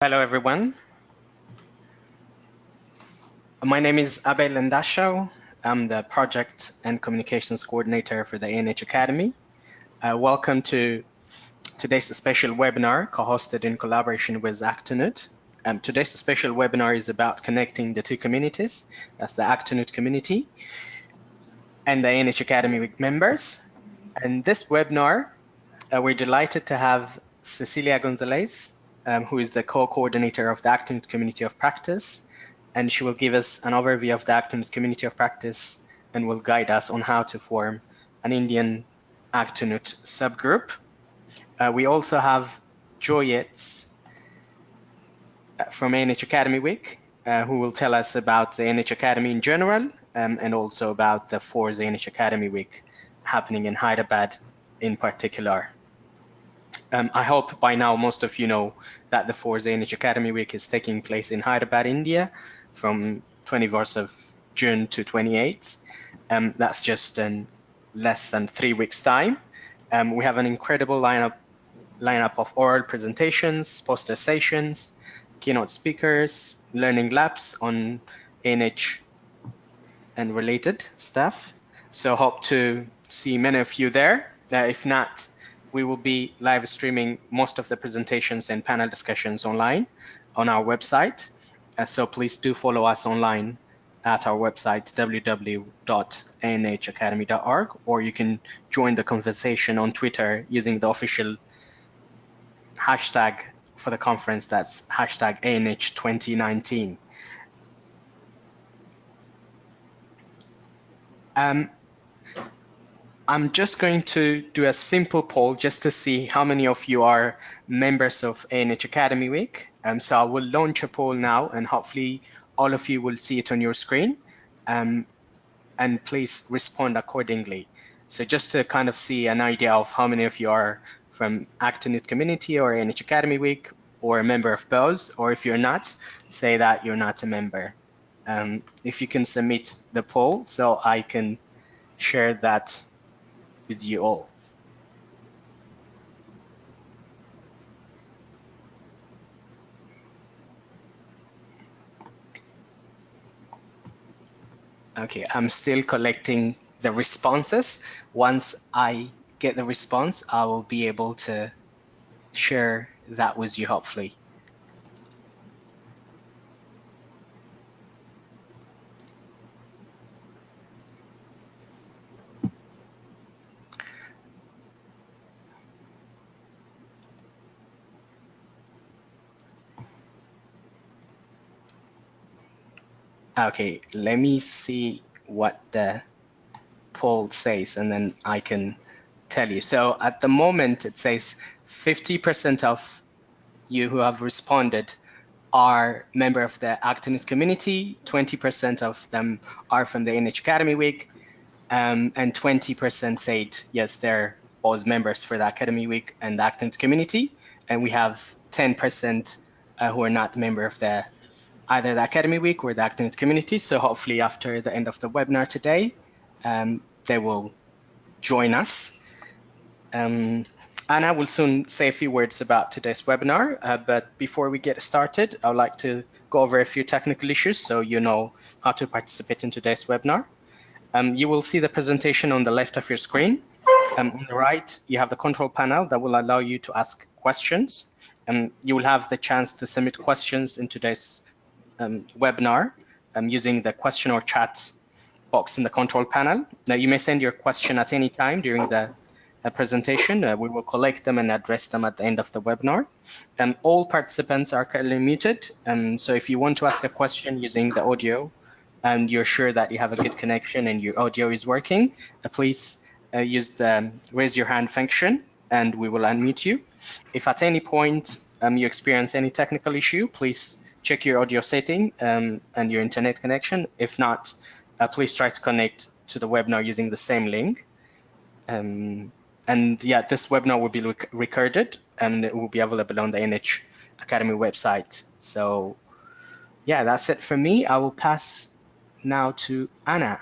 Hello, everyone. My name is Abel Landasho. I'm the Project and Communications Coordinator for the ANH Academy. Welcome to today's special webinar co-hosted in collaboration with Ag2Nut. Today's special webinar is about connecting the two communities. That's the Ag2Nut community and the ANH Academy members. And this webinar, we're delighted to have Cecilia Gonzalez, who is the co-coordinator of the Ag2Nut Community of Practice, and she will give us an overview of the Ag2Nut Community of Practice and will guide us on how to form an Indian Ag2Nut subgroup. We also have Joyetz from ANH Academy Week, who will tell us about the ANH Academy in general, and also about the 4th ANH Academy Week happening in Hyderabad in particular. I hope by now most of you know that the 4th ANH Academy Week is taking place in Hyderabad, India, from 21st of June to 28th. That's just in less than 3 weeks' time. We have an incredible lineup of oral presentations, poster sessions, keynote speakers, learning labs on ANH and related stuff. So hope to see many of you there. If not, we will be live streaming most of the presentations and panel discussions online on our website. So please do follow us online at our website, www.anhacademy.org, or you can join the conversation on Twitter using the official hashtag for the conference, that's hashtag ANH2019. I'm just going to do a simple poll just to see how many of you are members of ANH Academy Week. So I will launch a poll now, and hopefully all of you will see it on your screen. And please respond accordingly. So just to kind of see an idea of how many of you are from Ag2Nut community or ANH Academy Week, or a member of both, or if you're not, say that you're not a member. If you can submit the poll so I can share that with you all. Okay, I'm still collecting the responses. Once I get the response, I will be able to share that with you, hopefully. Okay, let me see what the poll says, and then I can tell you. So at the moment, it says 50% of you who have responded are member of the Ag2Nut community, 20% of them are from the ANH Academy Week, and 20% said yes, they're both members for the Academy Week and the Ag2Nut community, and we have 10% who are not member of either the Academy Week or the Ag2Nut community. So hopefully after the end of the webinar today, they will join us. Anna will soon say a few words about today's webinar, but before we get started, I would like to go over a few technical issues so you know how to participate in today's webinar. You will see the presentation on the left of your screen. On the right, you have the control panel that will allow you to ask questions. You will have the chance to submit questions in today's webinar using the question or chat box in the control panel. Now, you may send your question at any time during the presentation. We will collect them and address them at the end of the webinar. All participants are currently muted. So if you want to ask a question using the audio and you're sure that you have a good connection and your audio is working, please use the raise your hand function and we will unmute you. If at any point you experience any technical issue, please check your audio setting and your internet connection. If not, please try to connect to the webinar using the same link. And yeah, this webinar will be recorded and it will be available on the ANH Academy website. So yeah, that's it for me. I will pass now to Anna.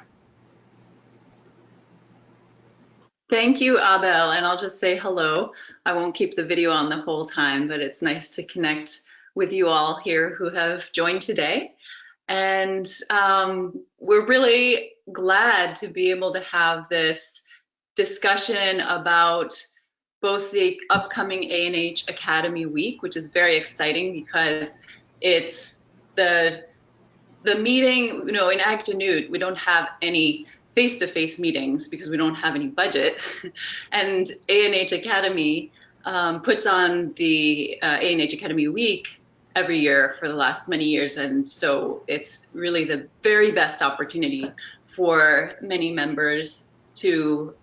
Thank you, Abel, and I'll just say hello. I won't keep the video on the whole time, but it's nice to connect with you all here who have joined today. And we're really glad to be able to have this discussion about both the upcoming ANH Academy Week, which is very exciting because it's the meeting, in Ag2Nut, we don't have any face-to-face meetings because we don't have any budget. And ANH Academy puts on the ANH Academy Week every year for the last many years. And so it's really the very best opportunity for many members to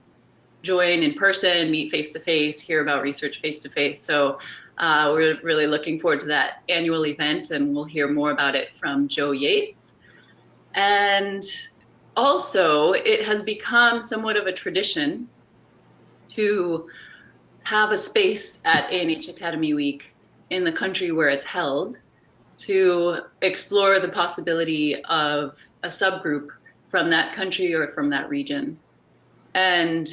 join in person, meet face-to-face, hear about research face-to-face. So we're really looking forward to that annual event, and we'll hear more about it from Joe Yates. And also, it has become somewhat of a tradition to have a space at ANH Academy Week in the country where it's held to explore the possibility of a subgroup from that country or from that region. And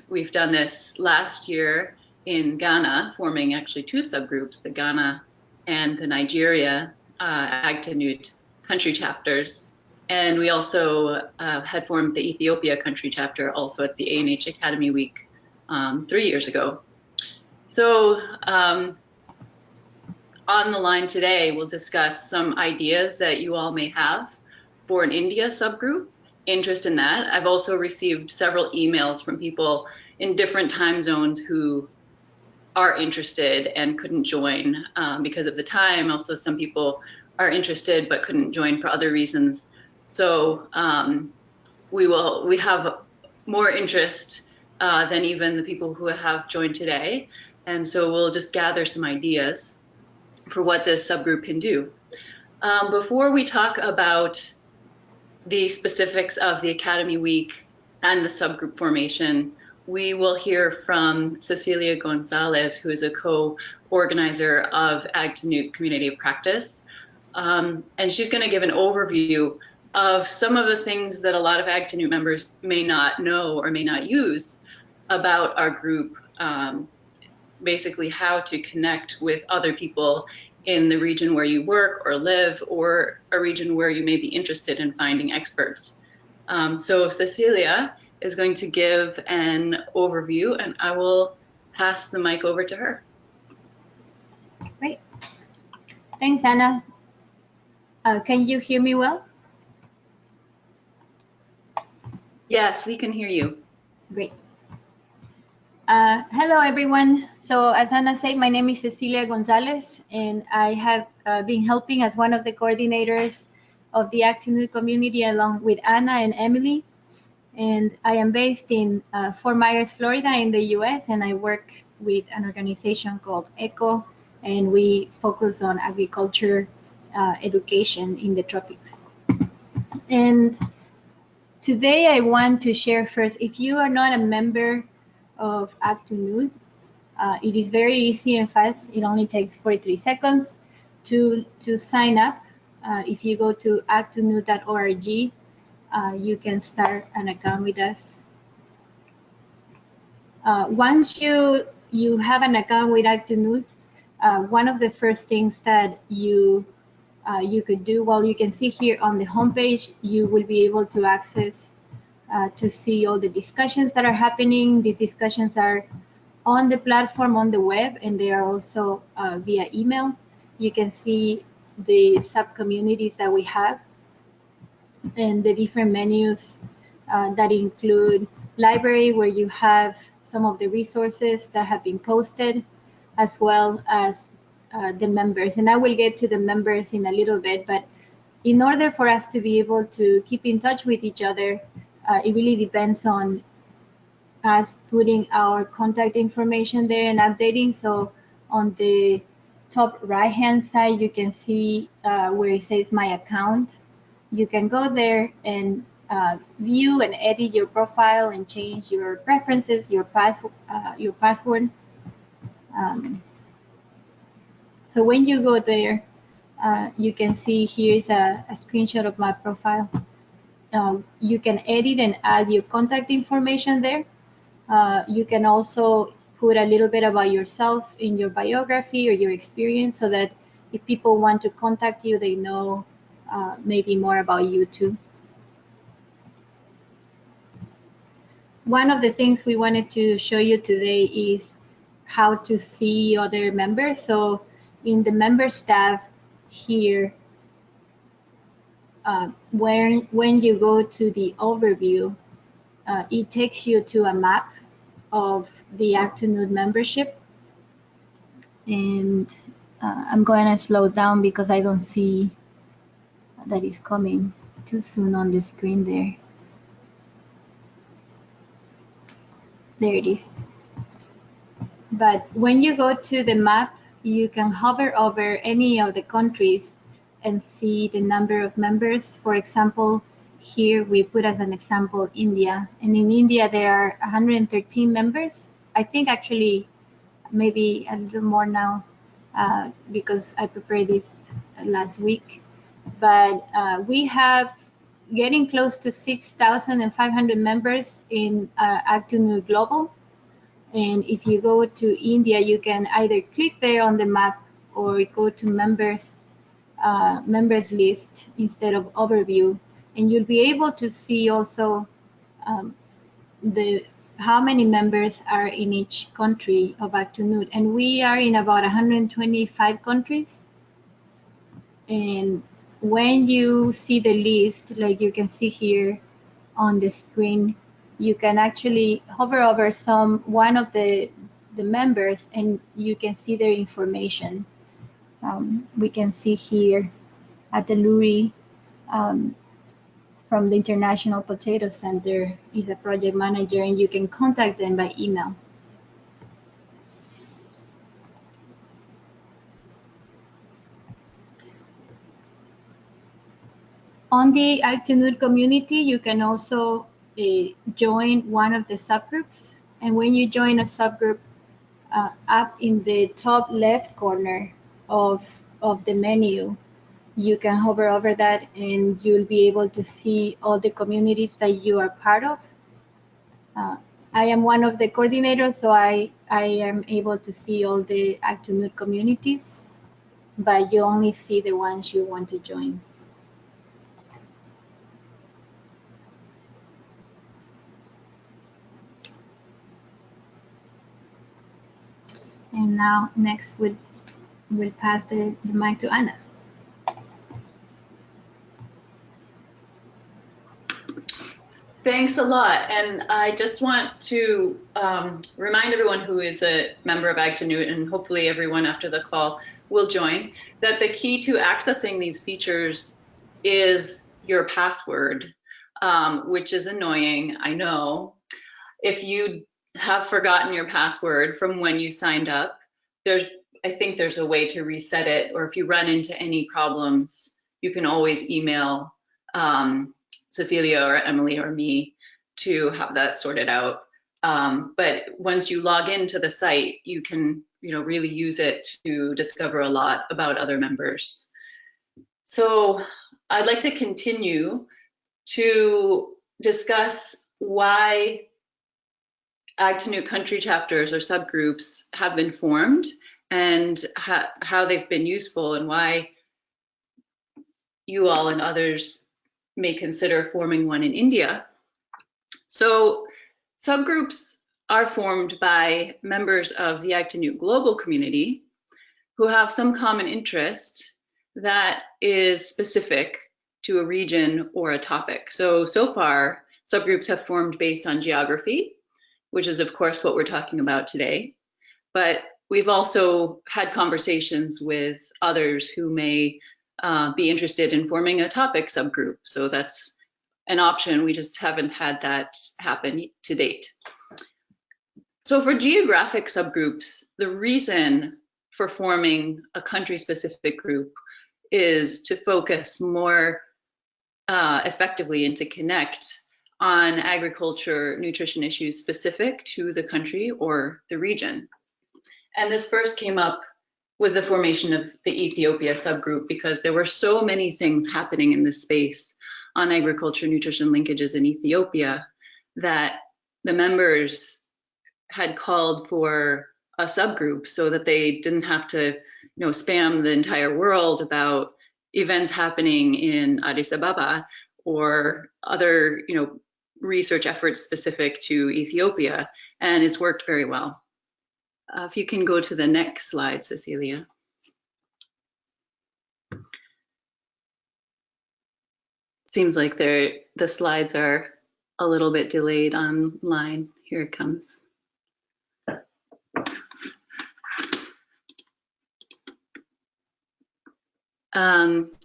we've done this last year in Ghana, forming actually two subgroups, the Ghana and the Nigeria Ag2Nut country chapters. And we also had formed the Ethiopia country chapter also at the ANH Academy Week 3 years ago. So on the line today, we'll discuss some ideas that you all may have for an India subgroup, interest in that. I've also received several emails from people in different time zones who are interested and couldn't join because of the time. Also, some people are interested but couldn't join for other reasons. So we have more interest than even the people who have joined today. And so we'll just gather some ideas for what this subgroup can do. Before we talk about the specifics of the Academy Week and the subgroup formation, we will hear from Cecilia Gonzalez, who is a co-organizer of Ag2Nut Community of Practice. And she's going to give an overview of some of the things that a lot of Ag2Nut members may not know or may not use about our group, basically how to connect with other people in the region where you work or live, or a region where you may be interested in finding experts. So Cecilia is going to give an overview, and I will pass the mic over to her. Great. Thanks, Anna. Can you hear me well? Yes, we can hear you. Great. Hello, everyone. So as Anna said, my name is Cecilia Gonzalez, and I have been helping as one of the coordinators of the Ag2Nut community along with Anna and Emily. And I am based in Fort Myers, Florida in the US, and I work with an organization called ECHO, and we focus on agriculture education in the tropics. And today I want to share first, if you are not a member of Ag2Nut, it is very easy and fast. It only takes 43 seconds to sign up. If you go to ag2nut.org, you can start an account with us. Once you have an account with Ag2Nut, one of the first things that you could do, well, you can see here on the homepage, you will be able to access to see all the discussions that are happening. These discussions are on the platform, on the web, and they are also via email. You can see the sub-communities that we have and the different menus that include library, where you have some of the resources that have been posted, as well as the members. And I will get to the members in a little bit, but in order for us to be able to keep in touch with each other, it really depends on us putting our contact information there and updating. So on the top right-hand side, you can see where it says My Account. You can go there and view and edit your profile and change your preferences, your password. So when you go there, you can see here's a screenshot of my profile. You can edit and add your contact information there. You can also put a little bit about yourself in your biography or your experience, so that if people want to contact you, they know maybe more about you too. One of the things we wanted to show you today is how to see other members. So in the members tab here, when you go to the overview, it takes you to a map of the Ag2Nut membership. And I'm going to slow down because I don't see that it's coming too soon on the screen there. There it is. But when you go to the map, you can hover over any of the countries and see the number of members. For example, here we put as an example India, and in India there are 113 members. I think actually maybe a little more now because I prepared this last week. But we have getting close to 6,500 members in Ag2Nut Global. And if you go to India, you can either click there on the map or go to members list instead of overview, and you'll be able to see also how many members are in each country of Ag2Nut. And we are in about 125 countries. And when you see the list, like you can see here on the screen, you can actually hover over one of the members and you can see their information. We can see here Ataluri from the International Potato Center is a project manager, and you can contact them by email. On the Ag2Nut community, you can also join one of the subgroups. And when you join a subgroup, up in the top left corner of the menu, you can hover over that and you'll be able to see all the communities that you are part of. I am one of the coordinators, so I am able to see all the Ag2Nut communities, but you only see the ones you want to join. And now next we'll pass the mic to Anna. Thanks a lot. And I just want to remind everyone who is a member of Ag2Nut, and hopefully everyone after the call will join, that the key to accessing these features is your password, which is annoying, I know. If you have forgotten your password from when you signed up, I think there's a way to reset it, or if you run into any problems, you can always email Cecilia or Emily or me to have that sorted out. But once you log into the site, you can really use it to discover a lot about other members. So I'd like to continue to discuss why Ag2Nut country chapters or subgroups have been formed and how they've been useful, and why you all and others may consider forming one in India. So subgroups are formed by members of the Ag2Nut global community who have some common interest that is specific to a region or a topic. So far, subgroups have formed based on geography, which is of course what we're talking about today. But we've also had conversations with others who may be interested in forming a topic subgroup. So that's an option. We just haven't had that happen to date. So for geographic subgroups, the reason for forming a country-specific group is to focus more effectively and to connect on agriculture, nutrition issues specific to the country or the region. And this first came up with the formation of the Ethiopia subgroup because there were so many things happening in this space on agriculture, nutrition linkages in Ethiopia that the members had called for a subgroup so that they didn't have to spam the entire world about events happening in Addis Ababa or other, research efforts specific to Ethiopia, and it's worked very well. If you can go to the next slide, Cecilia. Seems like the slides are a little bit delayed online. Here it comes.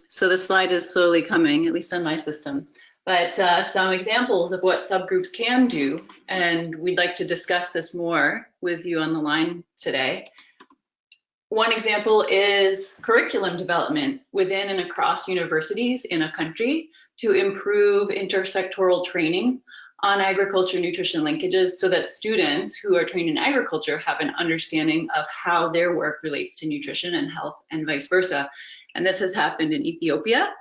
So the slide is slowly coming, at least on my system. But some examples of what subgroups can do, and we'd like to discuss this more with you on the line today. One example is curriculum development within and across universities in a country to improve intersectoral training on agriculture nutrition linkages so that students who are trained in agriculture have an understanding of how their work relates to nutrition and health and vice versa. And this has happened in Ethiopia,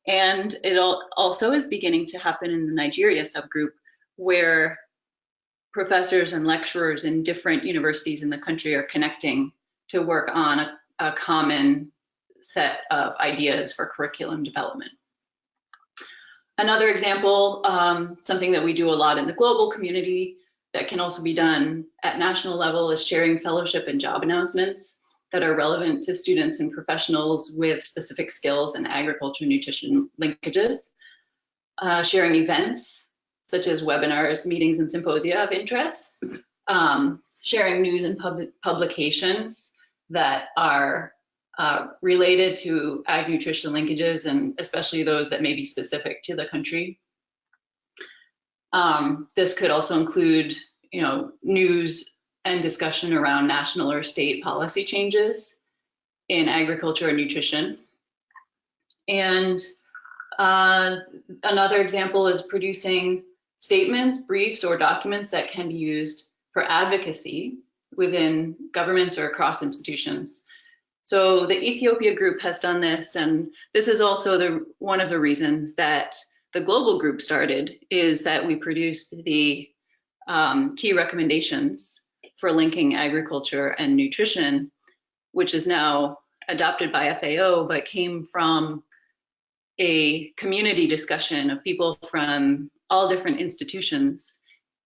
and it also is beginning to happen in the Nigeria subgroup, where professors and lecturers in different universities in the country are connecting to work on a common set of ideas for curriculum development. Another example, something that we do a lot in the global community that can also be done at national level, is sharing fellowship and job announcements that are relevant to students and professionals with specific skills in agriculture nutrition linkages. Sharing events such as webinars, meetings, and symposia of interest. Sharing news and publications that are related to ag nutrition linkages, and especially those that may be specific to the country. This could also include, news and discussion around national or state policy changes in agriculture and nutrition. And another example is producing statements, briefs, or documents that can be used for advocacy within governments or across institutions. So the Ethiopia Group has done this, and this is also one of the reasons that the global group started, is that we produced the key recommendations for linking agriculture and nutrition, which is now adopted by FAO, but came from a community discussion of people from all different institutions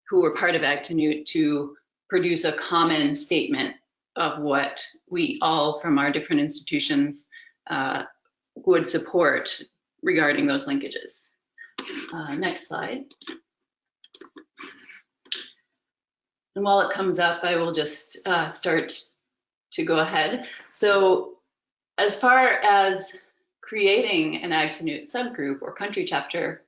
who were part of Ag2Nut to produce a common statement of what we all from our different institutions would support regarding those linkages. Next slide. And while it comes up, I will just start to go ahead. So as far as creating an Ag2Nut subgroup or country chapter,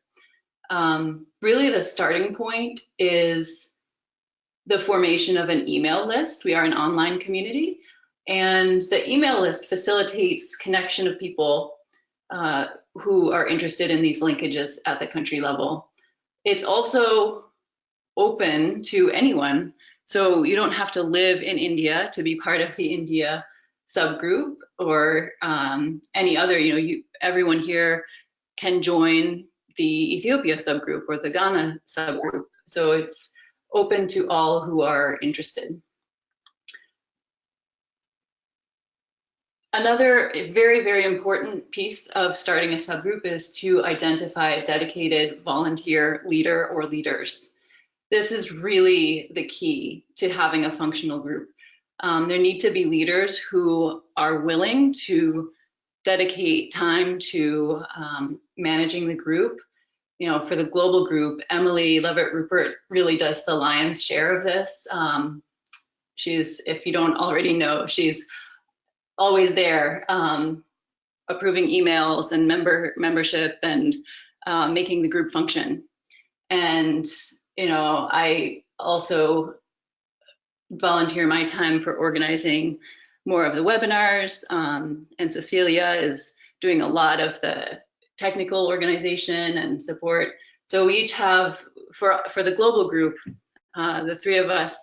really the starting point is the formation of an email list. We are an online community, and the email list facilitates connection of people who are interested in these linkages at the country level. It's also open to anyone, so you don't have to live in India to be part of the India subgroup or any other, everyone here can join the Ethiopia subgroup or the Ghana subgroup. So it's open to all who are interested. Another very, very important piece of starting a subgroup is to identify a dedicated volunteer leader or leaders. This is really the key to having a functional group. There need to be leaders who are willing to dedicate time to managing the group. For the global group, Emily Levitt-Rupert really does the lion's share of this. She's, if you don't already know, she's always there approving emails and membership and making the group function. And, I also volunteer my time for organizing more of the webinars, and Cecilia is doing a lot of the technical organization and support. So we each have, for the global group, the three of us,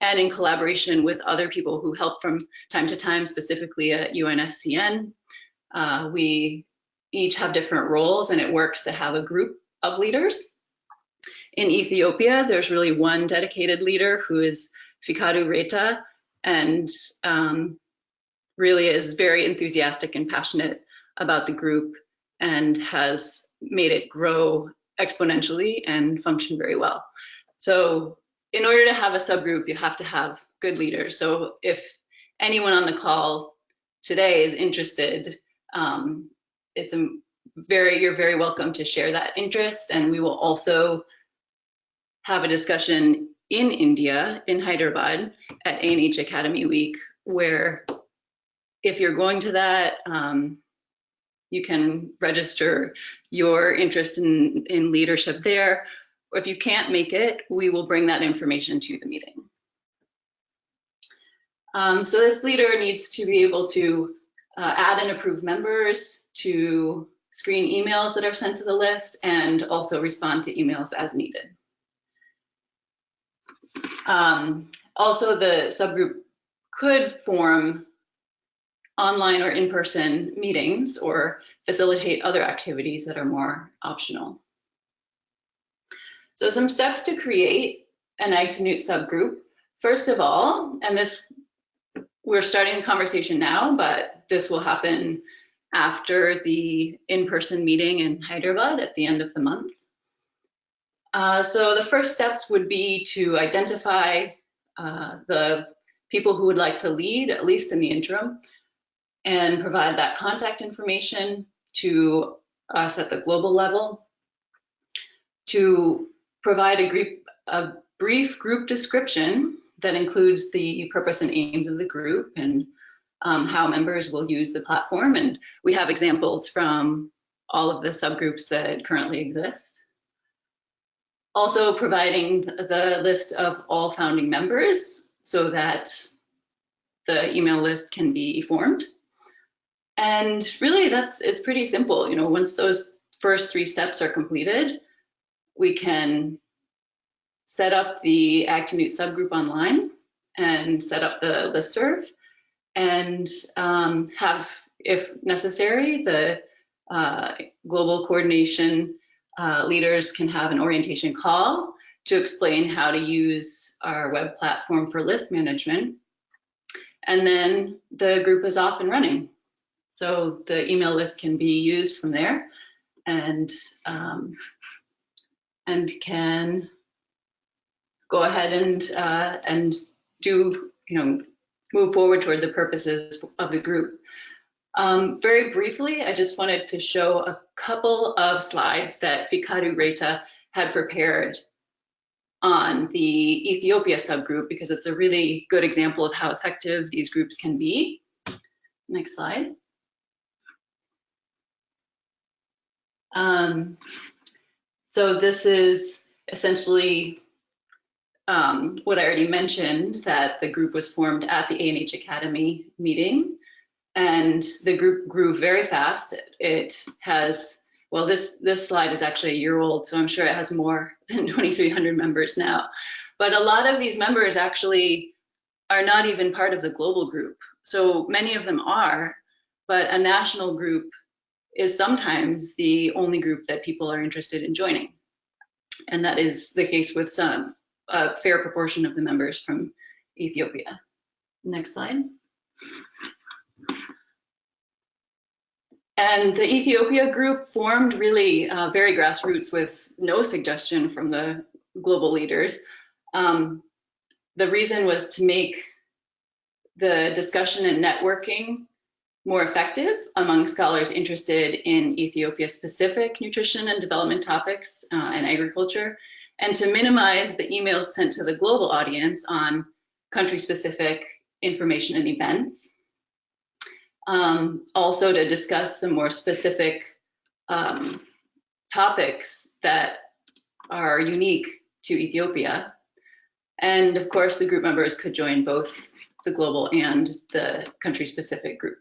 and in collaboration with other people who help from time to time, specifically at UNSCN, we each have different roles, and it works to have a group of leaders. In Ethiopia, there's really one dedicated leader who is Fikadu Reta, and really is very enthusiastic and passionate about the group and has made it grow exponentially and function very well. So in order to have a subgroup, you have to have good leaders. So if anyone on the call today is interested, you're very welcome to share that interest, and we will also have a discussion in India, in Hyderabad, at ANH Academy Week, where if you're going to that, you can register your interest in leadership there. Or if you can't make it, we will bring that information to the meeting. So this leader needs to be able to add and approve members, to screen emails that are sent to the list, and also respond to emails as needed. Also, the subgroup could form online or in-person meetings or facilitate other activities that are more optional. So some steps to create an Ag2Nut subgroup. First of all, and we're starting the conversation now, but this will happen after the in-person meeting in Hyderabad at the end of the month. So the first steps would be to identify the people who would like to lead, at least in the interim, and provide that contact information to us at the global level, to provide a brief group description that includes the purpose and aims of the group and how members will use the platform. And we have examples from all of the subgroups that currently exist. Also providing the list of all founding members so that the email list can be formed. And really it's pretty simple. You know, once those first 3 steps are completed, we can set up the Ag2Nut subgroup online and set up the listserv, and have, if necessary, the global coordination leaders can have an orientation call to explain how to use our web platform for list management. And then the group is off and running. So the email list can be used from there, and can go ahead and do, move forward toward the purposes of the group. Very briefly, I just wanted to show a couple of slides that Fikadu Reta had prepared on the Ethiopia subgroup, because it's a really good example of how effective these groups can be. Next slide. So this is essentially what I already mentioned, that the group was formed at the ANH Academy meeting, and the group grew very fast. It has, well, this slide is actually a year old, so I'm sure it has more than 2,300 members now. But a lot of these members actually are not even part of the global group. So many of them are, but a national group is sometimes the only group that people are interested in joining. And that is the case with a fair proportion of the members from Ethiopia. Next slide. And the Ethiopia group formed really very grassroots with no suggestion from the global leaders. The reason was to make the discussion and networking more effective among scholars interested in Ethiopia-specific nutrition and development topics and agriculture, and to minimize the emails sent to the global audience on country-specific information and events. Also to discuss some more specific topics that are unique to Ethiopia. And of course, the group members could join both the global and the country-specific group.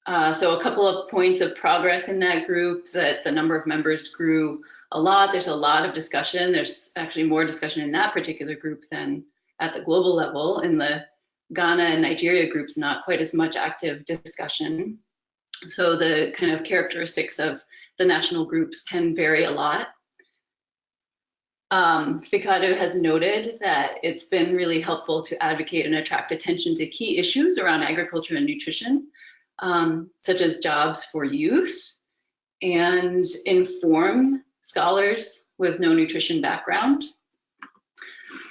So a couple of points of progress in that group: that the number of members grew a lot. There's a lot of discussion. There's actually more discussion in that particular group than at the global level. In the Ghana and Nigeria groups, not quite as much active discussion. So the kind of characteristics of the national groups can vary a lot. FICADO has noted that it's been really helpful to advocate and attract attention to key issues around agriculture and nutrition, such as jobs for youth, and inform scholars with no nutrition background.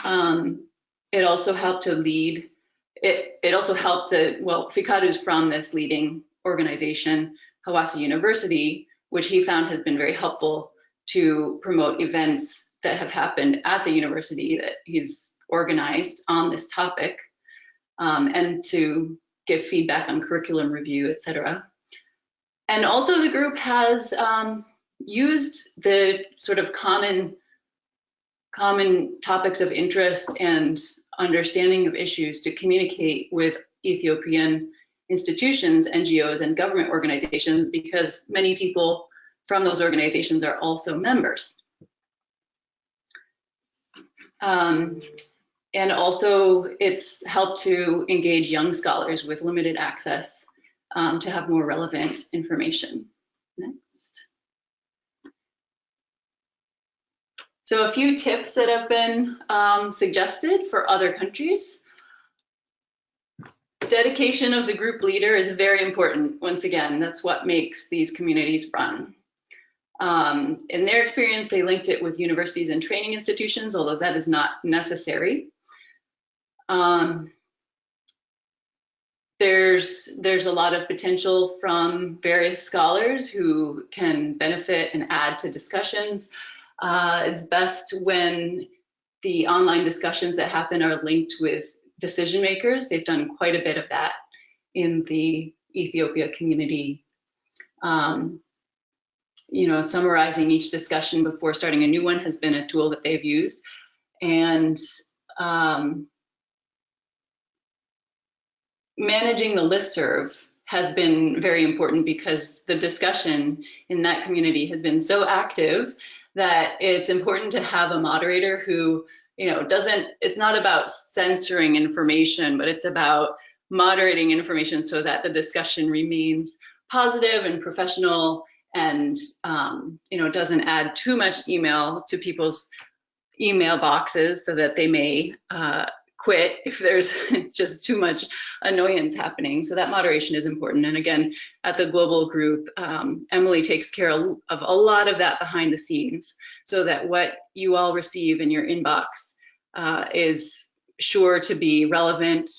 It also helped to lead, it also helped that, well, FICADO is from this leading organization, Hawassa University, which he found has been very helpful to promote events that have happened at the university that he's organized on this topic, and to give feedback on curriculum review, etc. And also the group has used the sort of common topics of interest and understanding of issues to communicate with Ethiopian institutions, NGOs, and government organizations, because many people from those organizations are also members. And also it's helped to engage young scholars with limited access to have more relevant information. Next. So a few tips that have been suggested for other countries. Dedication of the group leader is very important. Once again, that's what makes these communities run. In their experience, they linked it with universities and training institutions, although that is not necessary. There's a lot of potential from various scholars who can benefit and add to discussions. It's best when the online discussions that happen are linked with decision makers. They've done quite a bit of that in the Ethiopia community. You know, summarizing each discussion before starting a new one has been a tool that they've used. And managing the listserv has been very important, because the discussion in that community has been so active that it's important to have a moderator who, you know, it's not about censoring information, but it's about moderating information so that the discussion remains positive and professional, and you know, doesn't add too much email to people's email boxes so that they may quit if there's just too much annoyance happening. So that moderation is important. And again, at the global group, Emily takes care of a lot of that behind the scenes, so that what you all receive in your inbox is sure to be relevant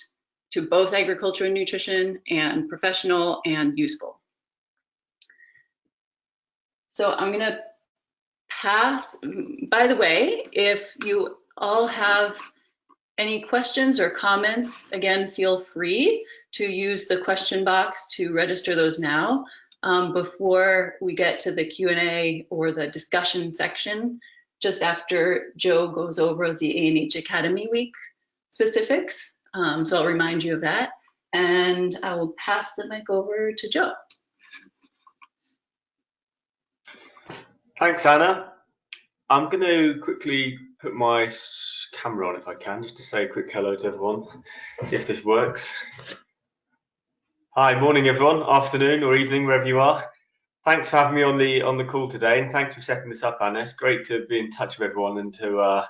to both agriculture and nutrition, and professional and useful. So I'm gonna pass. By the way, if you all have any questions or comments, again, feel free to use the question box to register those now, before we get to the Q&A or the discussion section, just after Joe goes over the ANH Academy Week specifics. So I'll remind you of that. And I will pass the mic over to Joe. Thanks, Anna. I'm going to quickly put my camera on if I can, just to say a quick hello to everyone, see if this works. Hi, morning everyone, afternoon or evening, wherever you are. Thanks for having me on the call today, and thanks for setting this up, Anna. It's great to be in touch with everyone and to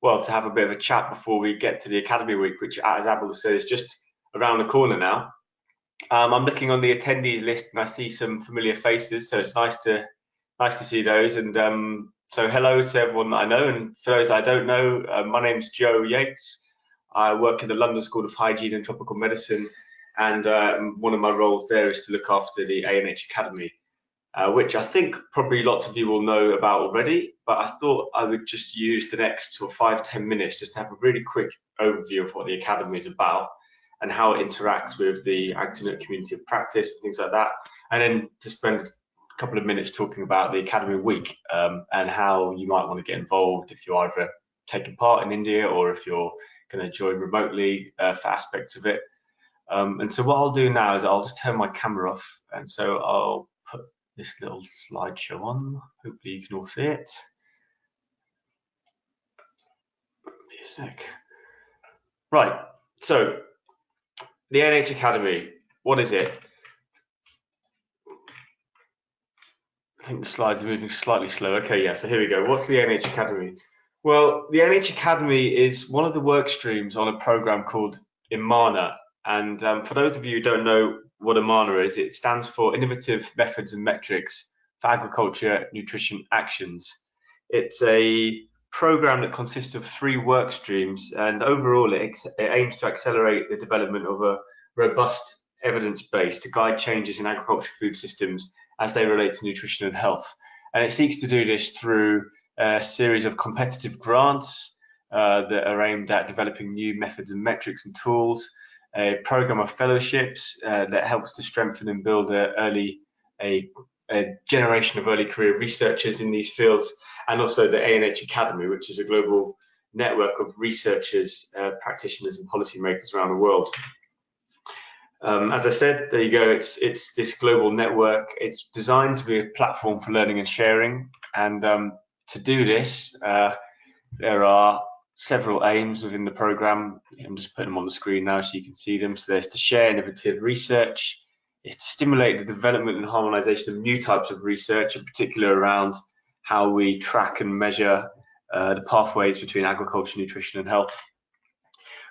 well, to have a bit of a chat before we get to the Academy Week, which, as Abel said, is just around the corner now. I'm looking on the attendees list and I see some familiar faces, so it's nice to see those. And so hello to everyone that I know, and for those I don't know, my name's Joe Yates. I work in the London School of Hygiene and Tropical Medicine, and one of my roles there is to look after the ANH Academy, which I think probably lots of you will know about already, but I thought I would just use the next 5–10 minutes just to have a really quick overview of what the Academy is about and how it interacts with the Ag2Nut community of practice, things like that, and then to spend a couple of minutes talking about the Academy Week and how you might want to get involved if you're either taking part in India or if you're going to join remotely for aspects of it. And so what I'll do now is I'll just turn my camera off, and so I'll put this little slideshow on. Hopefully you can all see it. Give me a sec. Right, so the ANH Academy, what is it? I think the slides are moving slightly slow. Okay, yeah, so here we go. What's the ANH Academy? Well, the ANH Academy is one of the work streams on a program called IMANA. And for those of you who don't know what IMANA is, it stands for Innovative Methods and Metrics for Agriculture Nutrition Actions. It's a program that consists of 3 work streams, and overall it aims to accelerate the development of a robust evidence base to guide changes in agricultural food systems as they relate to nutrition and health. And it seeks to do this through a series of competitive grants that are aimed at developing new methods and metrics and tools, a program of fellowships that helps to strengthen and build a generation of early career researchers in these fields, and also the ANH Academy, which is a global network of researchers, practitioners and policymakers around the world. As I said, there you go, it's this global network. It's designed to be a platform for learning and sharing, and to do this, there are several aims within the program. I'm just putting them on the screen now so you can see them. So there's to share innovative research, it's to stimulate the development and harmonization of new types of research, in particular around how we track and measure the pathways between agriculture, nutrition and health.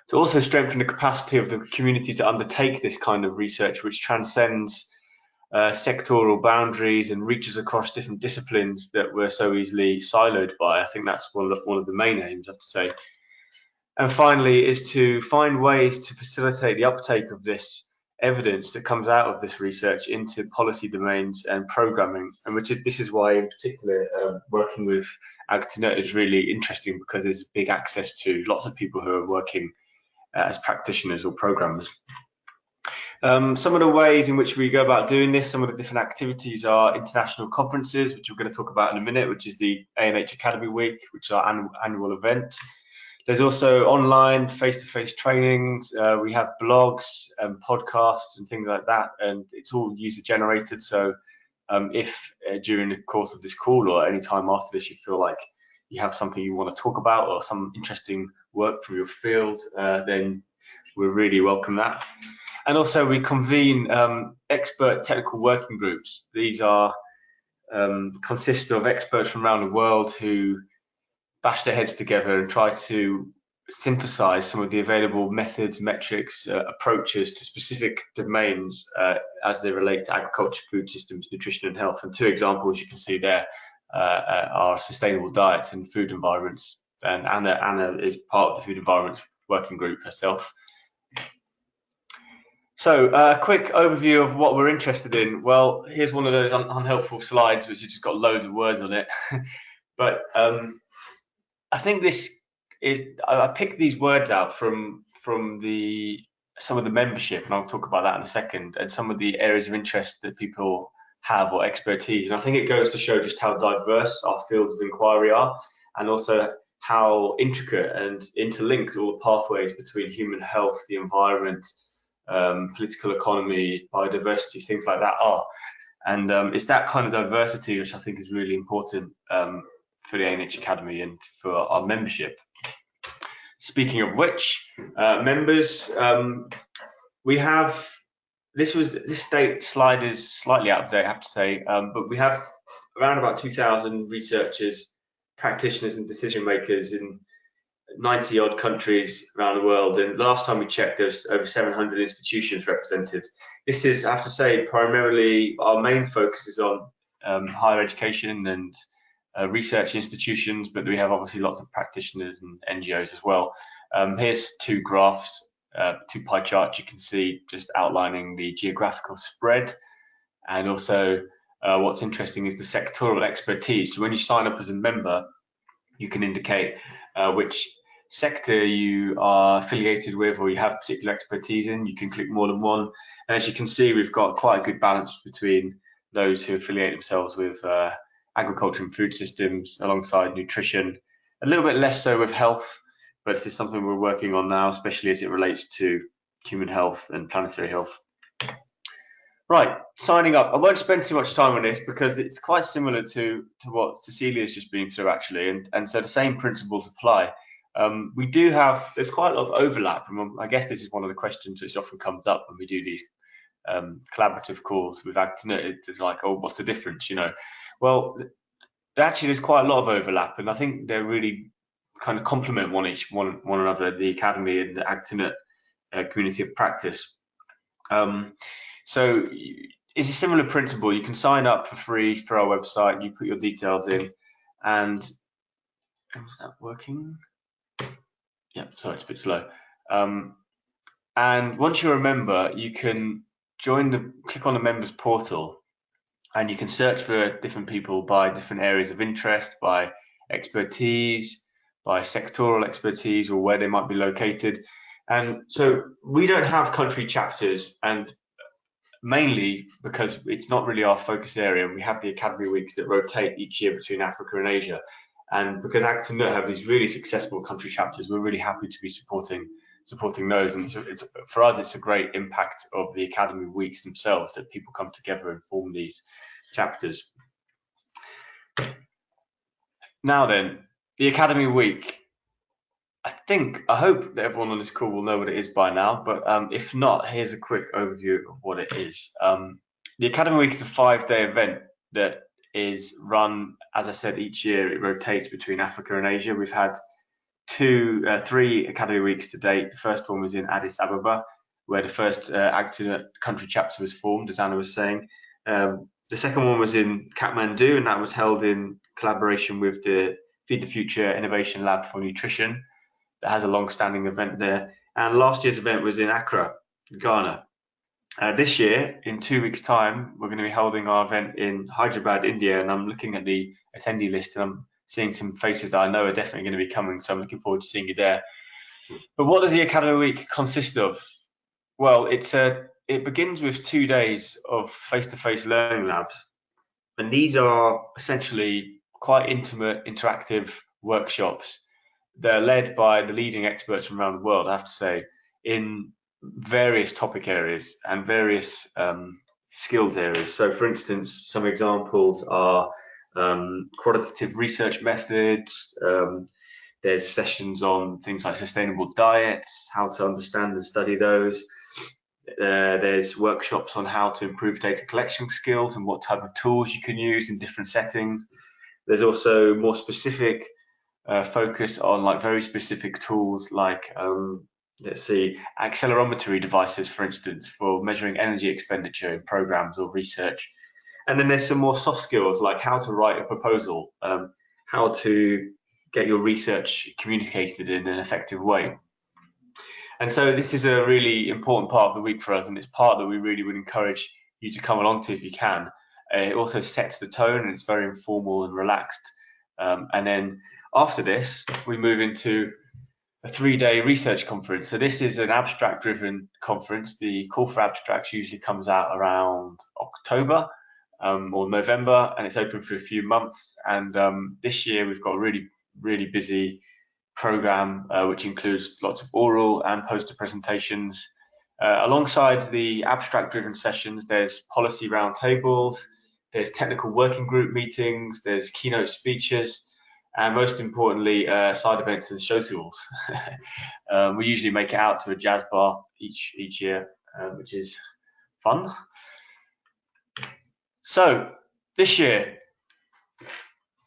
To also strengthen the capacity of the community to undertake this kind of research, which transcends sectoral boundaries and reaches across different disciplines that we're so easily siloed by. I think that's one of the main aims, I have to say. And finally, is to find ways to facilitate the uptake of this evidence that comes out of this research into policy domains and programming, and this is why in particular working with Ag2Nut is really interesting, because there's big access to lots of people who are working as practitioners or programmers. Some of the ways in which we go about doing this, some of the different activities are international conferences, which we're going to talk about in a minute, which is the ANH Academy Week, which is our annual event. There's also online face-to-face trainings. We have blogs and podcasts and things like that, and it's all user generated. So if during the course of this call or any time after this you feel like you have something you want to talk about or some interesting work from your field, then we really welcome that. And also we convene expert technical working groups. These are consist of experts from around the world who bash their heads together and try to synthesize some of the available methods, metrics, approaches to specific domains as they relate to agriculture, food systems, nutrition and health. And 2 examples you can see there are sustainable diets and food environments. And Anna is part of the food environments working group herself. So a quick overview of what we're interested in. Well, here's one of those unhelpful slides which has just got loads of words on it. But I think this is, I picked these words out from some of the membership, and I'll talk about that in a second, and some of the areas of interest that people have or expertise. And I think it goes to show just how diverse our fields of inquiry are, and also how intricate and interlinked all the pathways between human health, the environment, political economy, biodiversity, things like that are. And it's that kind of diversity which I think is really important for the ANH Academy and for our membership. Speaking of which, members, we have, this slide is slightly out of date, I have to say, but we have around about 2,000 researchers, practitioners and decision makers in 90 odd countries around the world, and last time we checked there's over 700 institutions represented. This is, I have to say, primarily our main focus is on higher education and research institutions, but we have obviously lots of practitioners and NGOs as well. Here's 2 graphs, 2 pie charts you can see just outlining the geographical spread, and also what's interesting is the sectoral expertise. So when you sign up as a member, you can indicate which sector you are affiliated with or you have particular expertise in. You can click more than one, and as you can see, we've got quite a good balance between those who affiliate themselves with agriculture and food systems alongside nutrition, a little bit less so with health, but this is something we're working on now, especially as it relates to human health and planetary health. Right, signing up. I won't spend too much time on this because it's quite similar to what Cecilia's just been through actually, and so the same principles apply. We do have, there's quite a lot of overlap, and I guess this is one of the questions which often comes up when we do these collaborative calls with Ag2Nut. It's like, oh, what's the difference, you know? Well, actually there's quite a lot of overlap, and I think they're really kind of complement one another, the Academy and the Ag2Nut community of practice. So it's a similar principle. You can sign up for free for our website, you put your details in, and is that working? Yeah, sorry, it's a bit slow. And once you're a member, you can click on the members portal, and you can search for different people by different areas of interest, by expertise, by sectoral expertise, or where they might be located. And so we don't have country chapters, and mainly because it's not really our focus area. We have the Academy weeks that rotate each year between Africa and Asia. And because Ag2Nut have these really successful country chapters, we're really happy to be supporting those. And for us, it's a great impact of the Academy weeks themselves that people come together and form these chapters. Now then, the Academy week. I hope that everyone on this call will know what it is by now, but if not, here's a quick overview of what it is. The Academy Week is a 5-day event that is run, as I said, each year. It rotates between Africa and Asia. We've had 3 Academy Weeks to date. The first one was in Addis Ababa, where the first Ag2Nut country chapter was formed, as Anna was saying. The second one was in Kathmandu, and that was held in collaboration with the Feed the Future Innovation Lab for Nutrition. That has a long-standing event there. And last year's event was in Accra, Ghana. This year, in 2 weeks' time, we're going to be holding our event in Hyderabad, India, and I'm looking at the attendee list and I'm seeing some faces that I know are definitely going to be coming, so I'm looking forward to seeing you there. But what does the Academy Week consist of? Well, it begins with 2 days of face-to-face learning labs, and these are essentially quite intimate, interactive workshops. They're led by the leading experts from around the world, I have to say, in various topic areas and various skills areas. So, for instance, some examples are qualitative research methods. There's sessions on things like sustainable diets, how to understand and study those. There's workshops on how to improve data collection skills and what type of tools you can use in different settings. There's also more specific focus on like very specific tools like let's see, accelerometry devices, for instance, for measuring energy expenditure in programs or research. And then there's some more soft skills like how to write a proposal, how to get your research communicated in an effective way. And so this is a really important part of the week for us, and it's part that we really would encourage you to come along to if you can. It also sets the tone, and it's very informal and relaxed. And then after this, we move into a 3-day research conference. So this is an abstract-driven conference. The call for abstracts usually comes out around October or November, and it's open for a few months. And this year we've got a really, really busy program, which includes lots of oral and poster presentations. Alongside the abstract-driven sessions, there's policy roundtables, there's technical working group meetings, there's keynote speeches, and most importantly, side events and show tools. We usually make it out to a jazz bar each year, which is fun. So this year,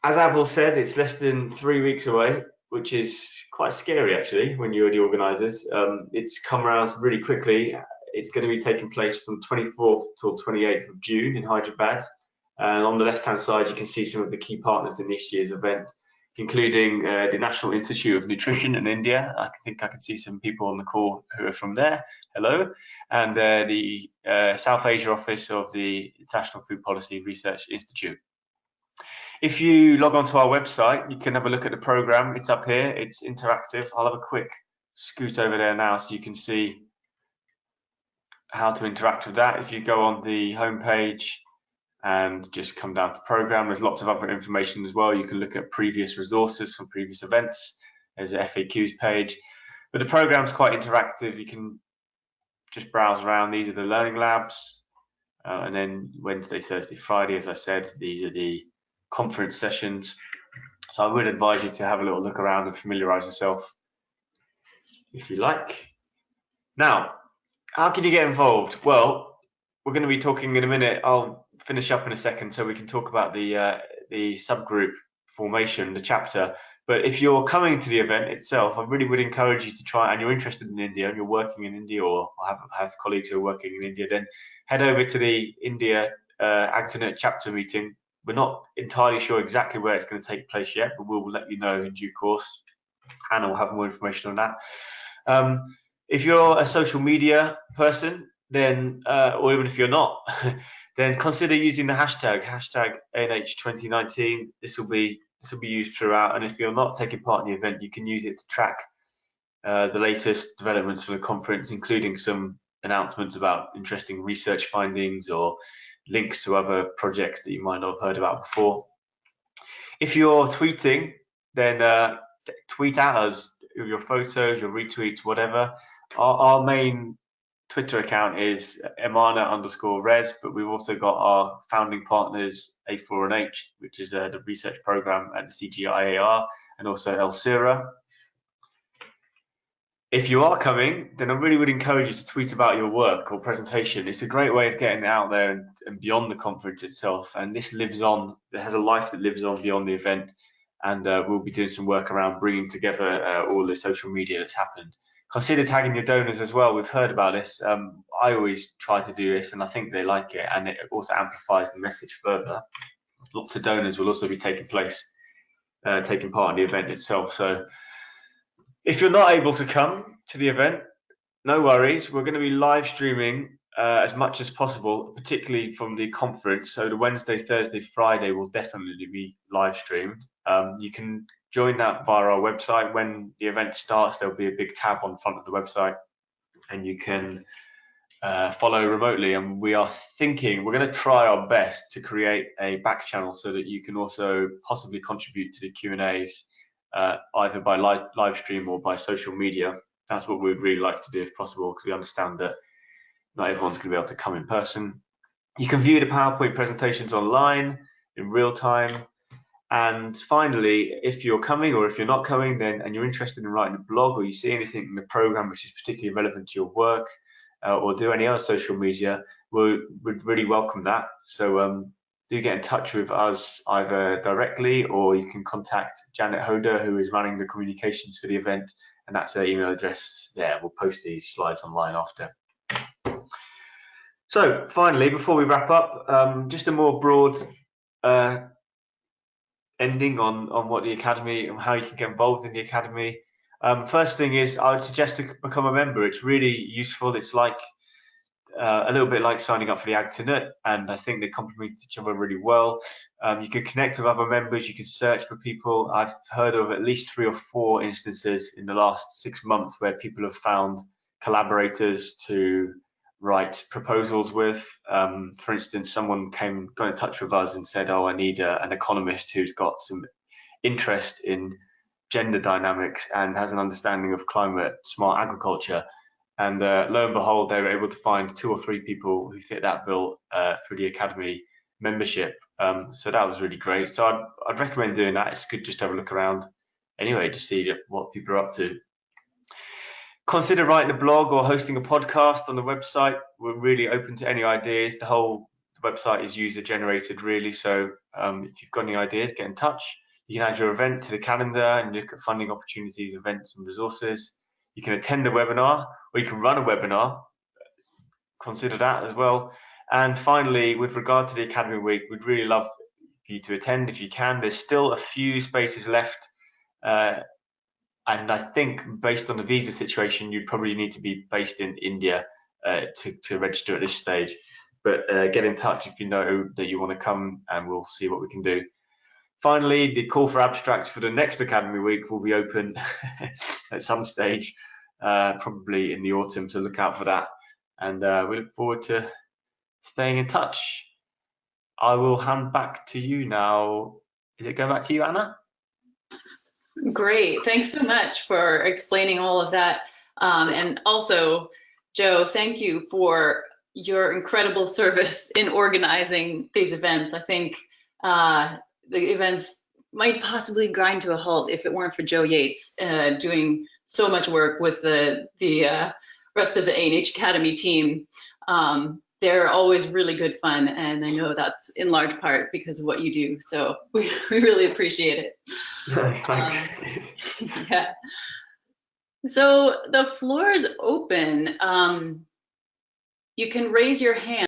as Avril said, it's less than 3 weeks away, which is quite scary actually when you're the organisers. It's come around really quickly. It's going to be taking place from 24th till 28th of June in Hyderabad. And on the left-hand side, you can see some of the key partners in this year's event, including the National Institute of Nutrition in India. I think I can see some people on the call who are from there. Hello. And the South Asia office of the International Food Policy Research Institute. If you log onto our website, you can have a look at the program. It's up here. It's interactive. I'll have a quick scoot over there now so you can see how to interact with that. If you go on the homepage and just come down to program, there's lots of other information as well. You can look at previous resources from previous events. There's an FAQs page, but the program's quite interactive. You can just browse around. These are the learning labs, and then Wednesday, Thursday, Friday, as I said, these are the conference sessions. So I would advise you to have a little look around and familiarize yourself if you like. Now, how can you get involved? Well, we're going to be talking in a minute. I'll finish up in a second so we can talk about the subgroup formation, the chapter. But if you're coming to the event itself, I really would encourage you to try, and you're interested in India and you're working in India or have colleagues who are working in India, then head over to the India Ag2Nut chapter meeting. We're not entirely sure exactly where it's going to take place yet, but we'll let you know in due course. Hannah will have more information on that. If you're a social media person, then, or even if you're not, then consider using the hashtag ANH 2019. This will be used throughout, and if you're not taking part in the event, you can use it to track the latest developments for the conference, including some announcements about interesting research findings or links to other projects that you might not have heard about before. If you're tweeting, then tweet at us your photos, your retweets, whatever. Our main Twitter account is Emana_res, but we've also got our founding partners A4NH, which is the research program at the CGIAR, and also Elsira. If you are coming, then I really would encourage you to tweet about your work or presentation. It's a great way of getting it out there and beyond the conference itself. And this lives on, it has a life that lives on beyond the event. And we'll be doing some work around bringing together all the social media that's happened. Consider tagging your donors as well. We've heard about this. I always try to do this, and I think they like it, and it also amplifies the message further. Lots of donors will also be taking part in the event itself. So if you're not able to come to the event, no worries. We're going to be live streaming as much as possible, particularly from the conference. So the Wednesday, Thursday, Friday will definitely be live streamed. You can join that via our website. When the event starts, there'll be a big tab on the front of the website, and you can follow remotely. And we are thinking, we're going to try our best to create a back channel so that you can also possibly contribute to the Q&As either by live stream or by social media. That's what we'd really like to do if possible, because we understand that not everyone's going to be able to come in person. You can view the PowerPoint presentations online in real time. And finally, if you're coming or if you're not coming, then and you're interested in writing a blog, or you see anything in the program which is particularly relevant to your work, or do any other social media, we'd really welcome that. So do get in touch with us either directly, or you can contact Janet Hoder, who is running the communications for the event, and that's her email address there. We'll post these slides online after. So finally, before we wrap up, just a more broad ending on what the Academy and how you can get involved in the Academy. First thing is, I would suggest to become a member. It's really useful. It's like a little bit like signing up for the Ag2Nut, and I think they complement each other really well. You can connect with other members. You can search for people. I've heard of at least 3 or 4 instances in the last 6 months where people have found collaborators to write proposals with. For instance, someone got in touch with us and said, oh, I need an economist who's got some interest in gender dynamics and has an understanding of climate smart agriculture. And lo and behold, they were able to find 2 or 3 people who fit that bill for the Academy membership. So that was really great. So I'd recommend doing that. It's good just to have a look around anyway to see what people are up to. Consider writing a blog or hosting a podcast on the website. We're really open to any ideas. The whole website is user generated really. So if you've got any ideas, get in touch. You can add your event to the calendar and look at funding opportunities, events and resources. You can attend a webinar, or you can run a webinar. Consider that as well. And finally, with regard to the Academy Week, we'd really love for you to attend if you can. There's still a few spaces left. And I think based on the visa situation, you'd probably need to be based in India to register at this stage. But get in touch if you know that you want to come, and we'll see what we can do. Finally, the call for abstracts for the next Academy Week will be open at some stage, probably in the autumn, so look out for that. And we look forward to staying in touch. I will hand back to you now. Is it going back to you, Anna? Great. Thanks so much for explaining all of that. And also, Joe, thank you for your incredible service in organizing these events. I think the events might possibly grind to a halt if it weren't for Joe Yates doing so much work with the rest of the ANH Academy team. they're always really good fun, and I know that's in large part because of what you do. So we really appreciate it. Thanks. Yeah. So the floor is open. You can raise your hand.